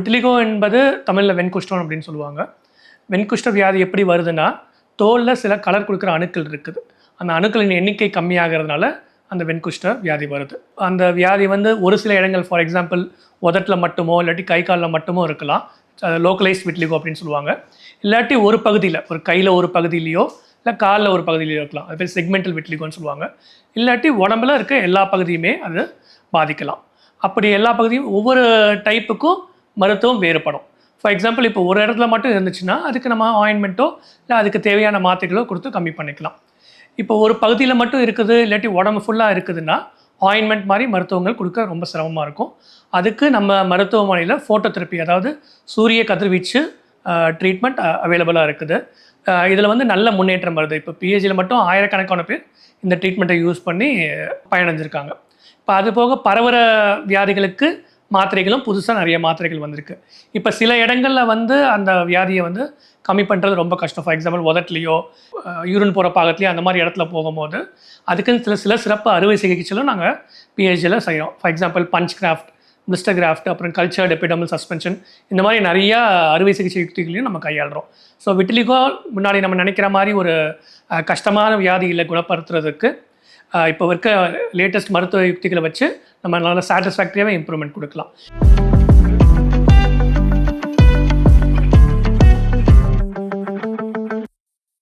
Vitiligo என்பது தமிழில் வெண்குஷ்டம் அப்படின்னு சொல்லுவாங்க. வெண்குஷ்ட வியாதி எப்படி வருதுன்னா, தோலில் சில கலர் கொடுக்குற அணுக்கள் இருக்குது. அந்த அணுக்களின் எண்ணிக்கை கம்மியாகிறதுனால அந்த வெண்குஷ்ட வியாதி வருது. அந்த வியாதி வந்து ஒரு சில இடங்கள், ஃபார் எக்ஸாம்பிள் உதட்டில் மட்டுமோ இல்லாட்டி கை காலில் மட்டுமோ இருக்கலாம். லோக்கலைஸ்ட் விட்லிகோ அப்படின்னு சொல்லுவாங்க. இல்லாட்டி ஒரு பகுதியில், ஒரு கையில் ஒரு பகுதியிலையோ இல்லை காலில் ஒரு பகுதியிலையோ இருக்கலாம். அது பேர் செக்மெண்டல் விட்லிகோன்னு சொல்லுவாங்க. இல்லாட்டி உடம்புல இருக்க எல்லா பகுதியுமே அது பாதிக்கலாம். அப்படி எல்லா பகுதியும் ஒவ்வொரு டைப்புக்கும் மருத்துவம் வேறுபடும். ஃபார் எக்ஸாம்பிள் இப்போ ஒரு இடத்துல மட்டும் இருந்துச்சுன்னா அதுக்கு நம்ம ஆயின்மெண்ட்டோ இல்லை அதுக்கு தேவையான மாத்திரைகளோ கொடுத்து கம்மி பண்ணிக்கலாம். இப்போ ஒரு பகுதியில் மட்டும் இருக்குது இல்லாட்டி உடம்பு ஃபுல்லாக இருக்குதுன்னா ஆயின்மெண்ட் மாதிரி மருத்துவங்கள் கொடுக்க ரொம்ப சிரமமாக இருக்கும். அதுக்கு நம்ம மருத்துவமனையில் ஃபோட்டோதெரப்பி, அதாவது சூரிய கதிர்வீச்சு ட்ரீட்மெண்ட் அவைலபிளாக இருக்குது. இதில் வந்து நல்ல முன்னேற்றம் வருது. இப்போ பிஹெச்சியில் மட்டும் ஆயிரக்கணக்கான பேர் இந்த ட்ரீட்மெண்ட்டை யூஸ் பண்ணி பயனடைஞ்சிருக்காங்க. இப்போ அது போக பரவுற வியாதிகளுக்கு மாத்திரைகளும் புதுசாக நிறைய மாத்திரைகள் வந்திருக்கு. இப்போ சில இடங்களில் வந்து அந்த வியாதியை வந்து கம்மி பண்ணுறது ரொம்ப கஷ்டம். ஃபார் எக்ஸாம்பிள் உதட்லையோ யூரின் போகிற பாகத்துலையோ அந்த மாதிரி இடத்துல போகும்போது அதுக்குன்னு சில சிறப்பு அறுவை சிகிச்சைகளும் நாங்கள் பிஹெச்சியில் செய்கிறோம். For example punch graft, blister graft, அப்புறம் கல்ச்சர்ட் எபிடர்மல் சஸ்பென்ஷன், இந்த மாதிரி நிறையா அறுவை சிகிச்சை யுக்திகளையும் நம்ம கையாளுறோம். ஸோ விட்டிலிகோ முன்னாடி நம்ம நினைக்கிற மாதிரி ஒரு கஷ்டமான வியாதிகளை குணப்படுத்துறதுக்கு இப்போ இருக்க லேட்டஸ்ட் மருத்துவ யுக்திகளை வச்சு நம்ம நல்லா சாட்டிஸ்ஃபேக்டரியாகவே இம்ப்ரூவ்மெண்ட் கொடுக்கலாம்.